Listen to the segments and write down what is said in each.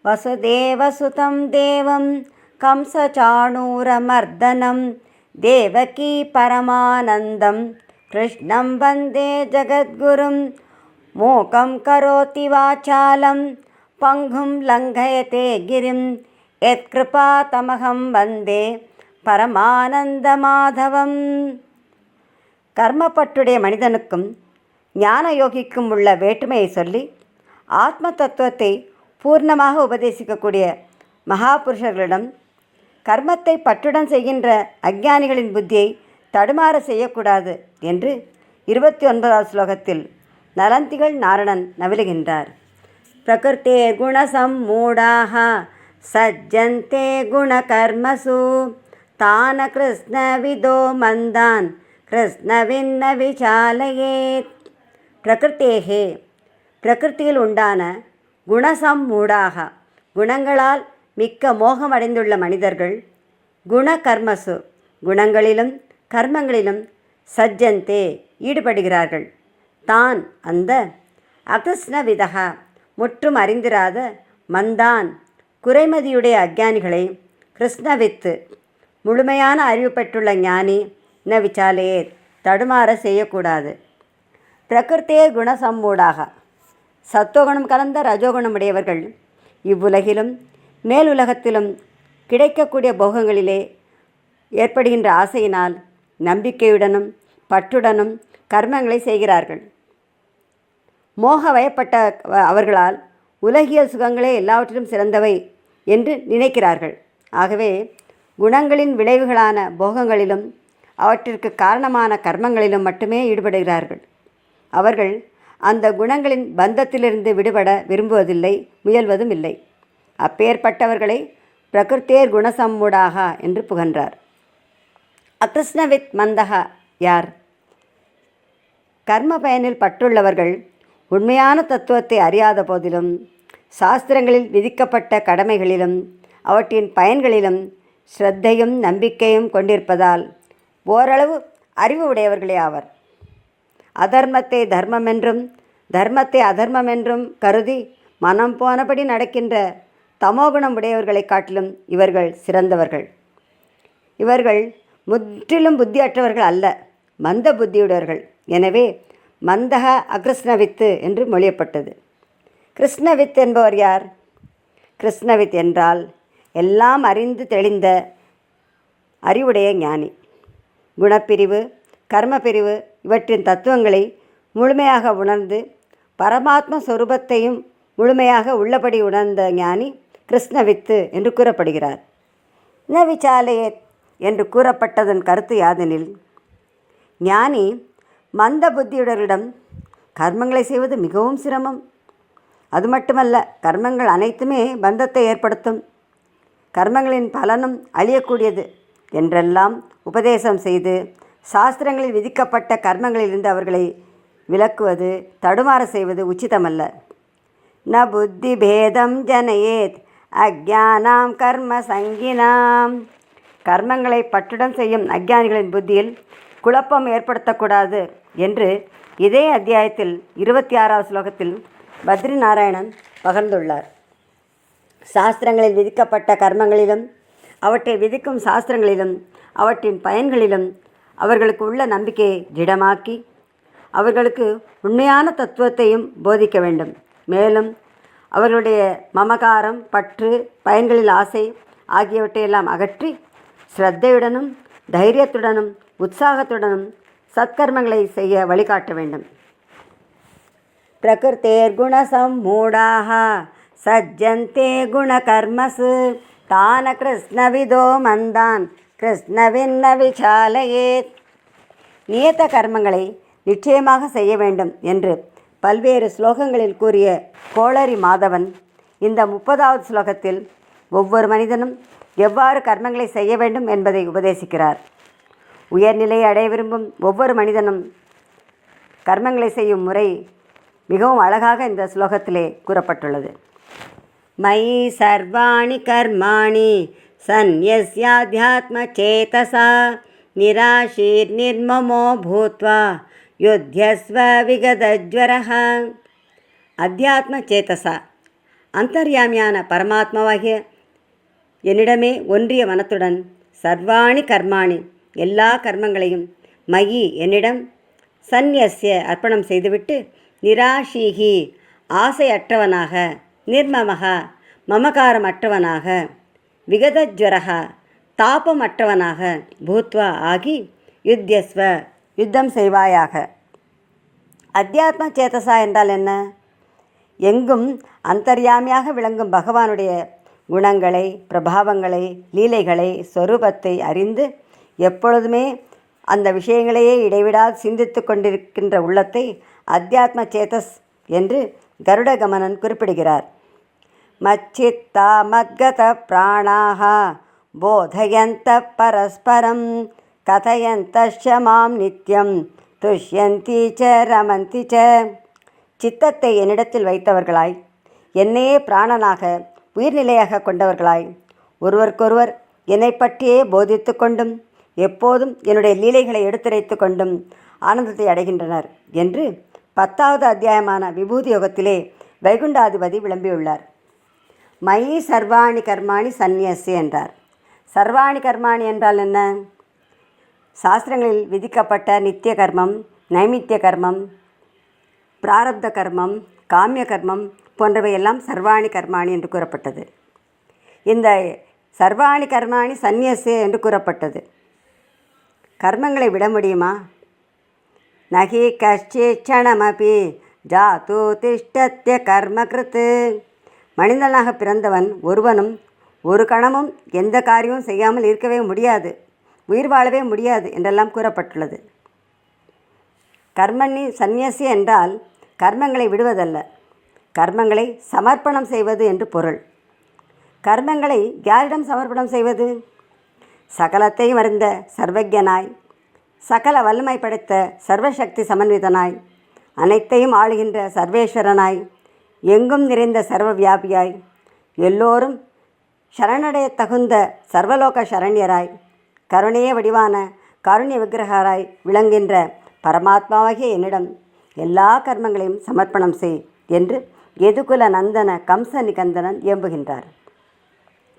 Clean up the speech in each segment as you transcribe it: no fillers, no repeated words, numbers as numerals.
वसुदेवसुतं देवं कंसचाणूरमर्दनं देवकी परमानन्दं कृष्णं वन्दे जगद्गुरुं मूकं करोति वाचालं पङ्गुं लङ्घयते गिरिं यत्कृपातमहं वन्दे பரமானந்தமாதவம். கர்மப்பட்டுடைய மனிதனுக்கும் ஞான யோகிக்கும் உள்ள வேற்றுமையை சொல்லி ஆத்ம தத்துவத்தை பூர்ணமாக உபதேசிக்கக்கூடிய மகாபுருஷர்களிடம் கர்மத்தை பற்றுடன் செய்கின்ற அஞ்ஞானிகளின் புத்தியை தடுமாற செய்யக்கூடாது என்று 29வது ஸ்லோகத்தில் நலந்திகள் நாரணன் நவிலுகின்றார். பிரகிருத்தே குணசம்மூடாக சஜ்ஜந்தே குணகர்மசு தான கிருஷ்ணவிதோ மந்தான் கிருஷ்ணவின்ன விசாலயேத். பிரகிருத்தேகே பிரகிருத்தியில் உண்டான குணசம்மூடாக குணங்களால் மிக்க மோகமடைந்துள்ள மனிதர்கள் குணகர்மசு குணங்களிலும் கர்மங்களிலும் சஜ்ஜந்தே ஈடுபடுகிறார்கள். தான் அந்த அகிருஷ்ணவிதா முற்றும் அறிந்திராத மந்தான் குறைமதியுடைய அஞ்ஞானிகளை கிருஷ்ணவித்து முழுமையான அறிவு பெற்றுள்ள ஞானி ந விசாலையே தடுமாற செய்யக்கூடாது. பிரகிருத்தே குணசம்மூடாக சத்துவகுணம் கலந்த ரஜோகுணமுடையவர்கள் இவ்வுலகிலும் மேலுலகத்திலும் கிடைக்கக்கூடிய போகங்களிலே ஏற்படுகின்ற ஆசையினால் நம்பிக்கையுடனும் பற்றுடனும் கர்மங்களை செய்கிறார்கள். மோக வயப்பட்ட அவர்களால் உலகியல் சுகங்களே எல்லாவற்றிலும் சிறந்தவை என்று நினைக்கிறார்கள். ஆகவே குணங்களின் விளைவுகளான போகங்களிலும் அவற்றிற்கு காரணமான கர்மங்களிலும் மட்டுமே ஈடுபடுகிறார்கள். அவர்கள் அந்த குணங்களின் பந்தத்திலிருந்து விடுபட விரும்புவதில்லை, முயல்வதும் இல்லை. அப்பேற்பட்டவர்களை பிரகிருத்தேர் குணசம்மூடாக என்று புகன்றார். அகிருஷ்ணவித் மந்தகா யார்? கர்ம பயனில் பற்றுள்ளவர்கள் உண்மையான தத்துவத்தை அறியாத போதிலும் சாஸ்திரங்களில் விதிக்கப்பட்ட கடமைகளிலும் அவற்றின் பயன்களிலும் ஸ்ரத்தையும் நம்பிக்கையும் கொண்டிருப்பதால் ஓரளவு அறிவு உடையவர்களே ஆவர். அதர்மத்தை தர்மம் என்றும் தர்மத்தை அதர்மம் என்றும் கருதி மனம் போனபடி நடக்கின்ற தமோகுணம் உடையவர்களை காட்டிலும் இவர்கள் சிறந்தவர்கள். இவர்கள் முற்றிலும் புத்தியற்றவர்கள் அல்ல, மந்த புத்தியுடையவர்கள். எனவே மந்தக அகிருஷ்ணவித்து என்று மொழியப்பட்டது. கிருஷ்ணவித் என்பவர் யார்? கிருஷ்ணவித் என்றால் எல்லாம் அறிந்து தெளிந்த அறிவுடைய ஞானி. குணப்பிரிவு கர்மப்பிரிவு இவற்றின் தத்துவங்களை முழுமையாக உணர்ந்து பரமாத்ம சொரூபத்தையும் முழுமையாக உள்ளபடி உணர்ந்த ஞானி கிருஷ்ணவித்து என்று கூறப்படுகிறார். ந விசாலையே என்று கூறப்பட்டதன் கருத்து யாதெனில், ஞானி மந்த புத்தியுடரிடம் கர்மங்களை செய்வது மிகவும் சிரமம். அது மட்டுமல்ல, கர்மங்கள் அனைத்துமே பந்தத்தை ஏற்படுத்தும், கர்மங்களின் பலனும் அழியக்கூடியது என்றெல்லாம் உபதேசம் செய்து சாஸ்திரங்களில் விதிக்கப்பட்ட கர்மங்களிலிருந்து அவர்களை விலக்குவது, தடுமாற செய்வது உச்சிதமல்ல. ந புத்தி பேதம் ஜனயேத் அஜ்ஞானாம் கர்ம சங்கினாம். கர்மங்களை பற்றுடன் செய்யும் அஞ்ஞானிகளின் புத்தியில் குழப்பம் ஏற்படுத்தக்கூடாது என்று இதே அத்தியாயத்தில் 26வது ஸ்லோகத்தில் பத்ரி நாராயணன் பகர்ந்துள்ளார். சாஸ்திரங்களில் விதிக்கப்பட்ட கர்மங்களிலும் அவற்றை விதிக்கும் சாஸ்திரங்களிலும் அவற்றின் பயன்களிலும் அவர்களுக்கு உள்ள நம்பிக்கையை திடமாக்கி அவர்களுக்கு உண்மையான தத்துவத்தையும் போதிக்க வேண்டும். மேலும் அவர்களுடைய மமகாரம், பற்று, பயன்களில் ஆசை ஆகியவற்றையெல்லாம் அகற்றி ஸ்ரத்தையுடனும் தைரியத்துடனும் உற்சாகத்துடனும் சத்கர்மங்களை செய்ய வழிகாட்ட வேண்டும். பிரகிருத்தேர் குணசம்மூடாக சஜ்ஜந்தே குணகர்மசு தான கிருஷ்ணவிதோ மந்தான் கிருஷ்ணவின்ன விசாலயேத். நியத கர்மங்களை நிச்சயமாக செய்ய வேண்டும் என்று பல்வேறு ஸ்லோகங்களில் கூறிய கோளரி மாதவன் இந்த 30வது ஸ்லோகத்தில் ஒவ்வொரு மனிதனும் எவ்வாறு கர்மங்களை செய்ய வேண்டும் என்பதை உபதேசிக்கிறார். உயர்நிலையை அடைய விரும்பும் ஒவ்வொரு மனிதனும் கர்மங்களை செய்யும் முறை மிகவும் அழகாக இந்த ஸ்லோகத்திலே கூறப்பட்டுள்ளது. மயி சர்வாணி கர்மாணி சந்யஸ்யாத்யாத்ம சேதசா நிராஷீர் நிர்மமோ பூத்வா யுத்யஸ்வ விகதஜ்வரஹ. அத்தியாத்ம சேதசா அந்தர்யாமியான பரமாத்மாவாகிய என்னிடமே ஒன்றிய மனத்துடன் சர்வாணி கர்மாணி எல்லா கர்மங்களையும் மயி என்னிடம் சந்நியஸ்ய அர்ப்பணம் செய்துவிட்டு நிராஷீகி ஆசையற்றவனாக நிர்மமகா மமகாரமற்றவனாக விகதஜ்வரக தாபமற்றவனாக பூத்வா ஆகி யுத்தியஸ்வ யுத்தம் செய்வாயாக. அத்தியாத்ம சேதசா என்றால் என்ன? எங்கும் அந்தர்யாமியாக விளங்கும் பகவானுடைய குணங்களை, பிரபாவங்களை, லீலைகளை, சொரூபத்தை அறிந்து எப்பொழுதுமே அந்த விஷயங்களையே இடைவிடாது சிந்தித்து கொண்டிருக்கின்ற உள்ளத்தை அத்தியாத்ம சேதஸ் என்று கருட கமனன் குறிப்பிடுகிறார். மச்சித்தா மத்கத பிராணாக போதயந்த பரஸ்பரம் கதயந்தஷ மாம் நித்யம் துஷ்யந்தி ச ரமந்தி ச. சித்தத்தை என்னிடத்தில் வைத்தவர்களாய், என்னையே பிராணனாக உயிர்நிலையாக கொண்டவர்களாய், ஒருவருக்கொருவர் என்னை பற்றியே போதித்து கொண்டும் எப்போதும் என்னுடைய லீலைகளை எடுத்துரைத்து கொண்டும் ஆனந்தத்தை அடைகின்றனர் என்று 10வது அத்தியாயமான விபூதி யோகத்திலே வைகுண்டாதிபதி விளம்பியுள்ளார். மயி சர்வாணி கர்மாணி சந்நியசி என்றார். சர்வாணி கர்மாணி என்றால் என்ன? சாஸ்திரங்களில் விதிக்கப்பட்ட நித்திய கர்மம், நைமித்திய கர்மம், பிராரப்த கர்மம், காமிய கர்மம் போன்றவையெல்லாம் சர்வாணி கர்மாணி என்று கூறப்பட்டது. இந்த சர்வாணி கர்மாணி சந்நியசே என்று கூறப்பட்டது. கர்மங்களை விட முடியுமா? நகி கஷ்டிச்சணமபி ஜாது திஷ்டத்திய கர்மகிருத்து. மனிதனாக பிறந்தவன் ஒருவனும் ஒரு கணமும் எந்த காரியமும் செய்யாமல் இருக்கவே முடியாது, உயிர் வாழவே முடியாது என்றெல்லாம் கூறப்பட்டுள்ளது. கர்மணி சந்நியசி என்றால் கர்மங்களை விடுவதல்ல, கர்மங்களை சமர்ப்பணம் செய்வது என்று பொருள். கர்மங்களை யாரிடம் சமர்ப்பணம் செய்வது? சகலத்தையும் அறிந்த சர்வஜனாய், சகல வல்லமை படைத்த சர்வசக்தி சமன்விதனாய், அனைத்தையும் ஆளுகின்ற சர்வேஸ்வரனாய், எங்கும் நிறைந்த சர்வ வியாபியாய், எல்லோரும் சரணடைய தகுந்த சர்வலோக சரண்யராய், கருணைய வடிவான காருண்ய விக்கிரகராய் விளங்குகின்ற பரமாத்மாவாகிய என்னிடம் எல்லா கர்மங்களையும் சமர்ப்பணம் செய் என்று யதுகுல நந்தன கம்ச நிகந்தனன் ஏம்புகின்றார்.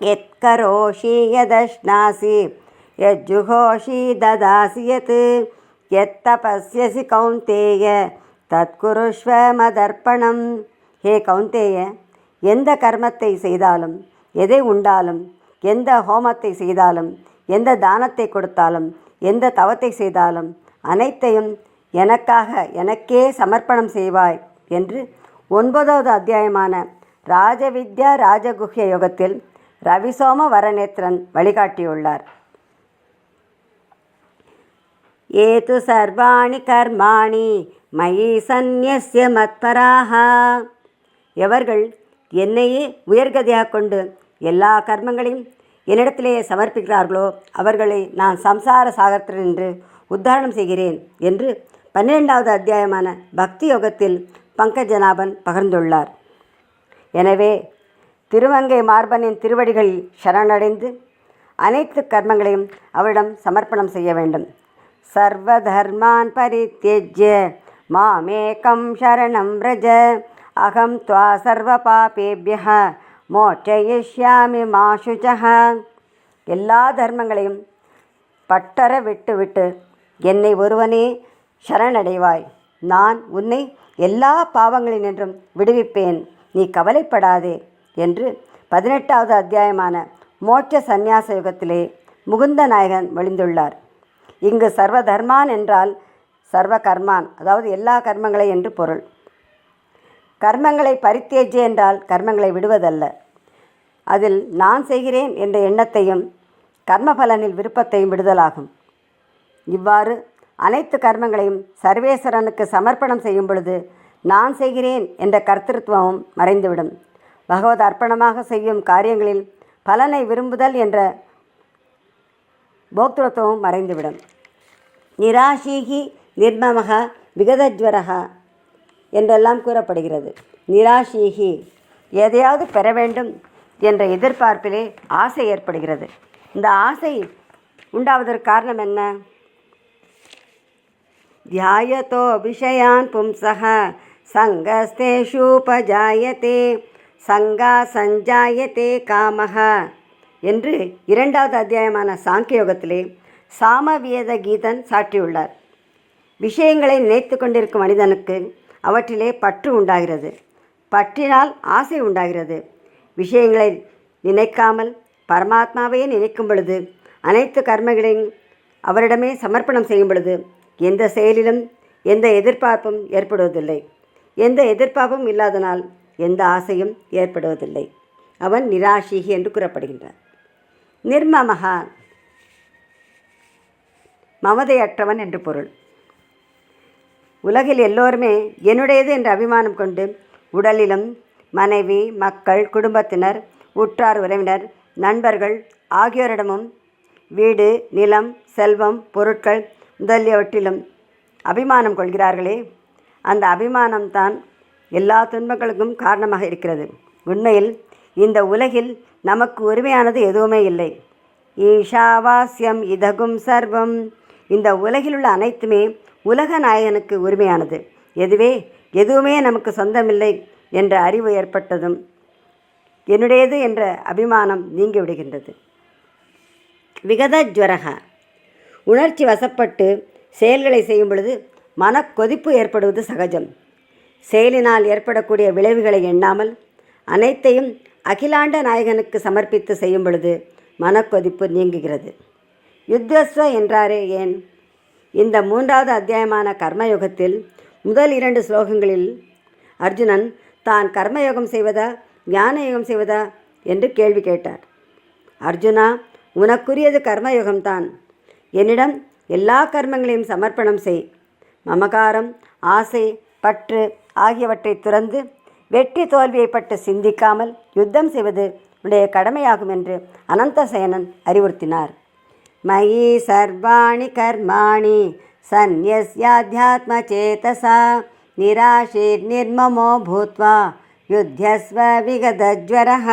எத்கரோஷி யதஷ்னாசி யஜ்ஜுகோஷி ததாசி யத் எத்தபஸ்யசி கௌந்தேய தத்குருஷ்வ மதர்ப்பணம். ஹே கௌந்தேய, எந்த கர்மத்தை செய்தாலும், எதை உண்டாலும், எந்த ஹோமத்தை செய்தாலும், எந்த தானத்தை கொடுத்தாலும், எந்த தவத்தை செய்தாலும் அனைத்தையும் எனக்காக எனக்கே சமர்ப்பணம் செய்வாய் என்று 9வது அத்தியாயமான ராஜவித்யா ராஜகுஹ்ய யோகத்தில் ரவிசோம வரநேத்திரன் வழிகாட்டியுள்ளார். ஏது சர்வாணி கர்மாணி மயி சந்நியஸ்ய மத்பராக. எவர்கள் என்னையே உயர்கதியாக கொண்டு எல்லா கர்மங்களையும் என்னிடத்திலேயே சமர்ப்பிக்கிறார்களோ அவர்களை நான் சம்சார சாகரத்தினின்று உத்தாரணம் செய்கிறேன் என்று 12வது அத்தியாயமான பக்தி யோகத்தில் பங்கஜநாபன் பகிர்ந்துள்ளார். எனவே திருவங்கை மார்பனின் திருவடிகளில் சரணடைந்து அனைத்து கர்மங்களையும் அவரிடம் சமர்ப்பணம் செய்ய வேண்டும். சர்வ தர்மான் பரித்யஜ்ய மாமேகம் சரணம் ரஜ அகம் த்வா சர்வ பாபேபியஹ மோட்சயிஷ்யாமி மா சுசஹ. எல்லா தர்மங்களையும் பட்டற விட்டு என்னை ஒருவனே சரணடைவாய், நான் உன்னை எல்லா பாவங்களினின்றும் விடுவிப்பேன், நீ கவலைப்படாதே என்று 18வது அத்தியாயமான மோட்ச சந்நியாச யுகத்திலே முகுந்த நாயகன் மொழிந்துள்ளார். இங்கு சர்வ தர்மான் என்றால் சர்வ கர்மான், அதாவது எல்லா கர்மங்களை என்று பொருள். கர்மங்களை பரித்தேஜ்ய என்றால் கர்மங்களை விடுவதல்ல, அதில் நான் செய்கிறேன் என்ற எண்ணத்தையும் கர்மபலனில் விருப்பத்தையும் விடுதலாகும். இவ்வாறு அனைத்து கர்மங்களையும் சர்வேஸ்வரனுக்கு சமர்ப்பணம் செய்யும் பொழுது நான் செய்கிறேன் என்ற கர்த்திருவமும் மறைந்துவிடும். பகவத் அர்ப்பணமாக செய்யும் காரியங்களில் பலனை விரும்புதல் என்ற போக்திருத்துவம் மறைந்துவிடும். நிராஷீகி நிர்மமக விகதஜ்வரக என்றெல்லாம் கூறப்படுகிறது. நிராஷீகி எதையாவது பெற வேண்டும் என்ற எதிர்பார்ப்பிலே ஆசை ஏற்படுகிறது. இந்த ஆசை உண்டாவதற்கு காரணம் என்ன? தியாயதோ விஷயான் பும்சஹ சங்கஸ்தேஷூபஜாயதே சங்கா சஞ்சாயத்தே காமஹ என்று 2வது அத்தியாயமான சாங்கிய யோகத்திலே சாமவேத கீதன் சாற்றியுள்ளார். விஷயங்களை நினைத்து கொண்டிருக்கும் மனிதனுக்கு அவற்றிலே பற்று உண்டாகிறது. பற்றினால் ஆசை உண்டாகிறது. விஷயங்களை நினைக்காமல் பரமாத்மாவையே நினைக்கும் பொழுது, அனைத்து கர்மங்களையும் அவரிடமே சமர்ப்பணம் செய்யும் பொழுது எந்த செயலிலும் எந்த எதிர்பார்ப்பும் ஏற்படுவதில்லை. எந்த எதிர்பார்ப்பும் இல்லாதனால் எந்த ஆசையும் ஏற்படுவதில்லை. அவன் நிராஷிகி என்று கூறப்படுகின்றான். நிர்மமஹா மமதையற்றவன் என்று பொருள். உலகில் எல்லோருமே என்னுடையது என்ற அபிமானம் கொண்டு உடலிலும் மனைவி, மக்கள், குடும்பத்தினர், உற்றார் உறவினர், நண்பர்கள் ஆகியோரிடமும் வீடு, நிலம், செல்வம், பொருட்கள் முதலியவற்றிலும் அபிமானம் கொள்கிறார்களே, அந்த அபிமானம்தான் எல்லா துன்பங்களுக்கும் காரணமாக இருக்கிறது. உண்மையில் இந்த உலகில் நமக்கு உரிமையானது எதுவுமே இல்லை. ஈஷாவாஸ்யம் இதகும் சர்வம். இந்த உலகிலுள்ள அனைத்துமே உலக நாயகனுக்கு உரிமையானது. எதுவுமே நமக்கு சொந்தமில்லை என்ற அறிவு ஏற்பட்டதும் என்னுடையது என்ற அபிமானம் நீங்கிவிடுகின்றது. விகதஜ்வரக உணர்ச்சி வசப்பட்டு செயல்களை செய்யும் பொழுது மனக்கொதிப்பு ஏற்படுவது சகஜம். செயலினால் ஏற்படக்கூடிய விளைவுகளை எண்ணாமல் அனைத்தையும் அகிலாண்ட நாயகனுக்கு சமர்ப்பித்து செய்யும் பொழுது மனக்கொதிப்பு நீங்குகிறது. யுத்தஸ்வ என்றாரே ஏன்? இந்த 3வது அத்தியாயமான கர்மயோகத்தில் முதல் 2 ஸ்லோகங்களில் அர்ஜுனன் தான் கர்மயோகம் செய்வதா ஞான யோகம் செய்வதா என்று கேள்வி கேட்டார். அர்ஜுனா, உனக்குரியது கர்மயோகம்தான். என்னிடம் எல்லா கர்மங்களையும் சமர்ப்பணம் செய். மமகாரம், ஆசை, பற்று ஆகியவற்றை துறந்து வெற்றி தோல்வியை பட்டு சிந்திக்காமல் யுத்தம் செய்வது உடைய கடமையாகும் என்று அனந்தசயனன் அறிவுறுத்தினார். மயி சர்வாணி கர்மாணி சந்நியஸ்யாத்யாத்ம சேதசா நிராஷீர் நிர்மமோ பூத்வா யுத்யஸ்வ விகதஜ்வரஹ.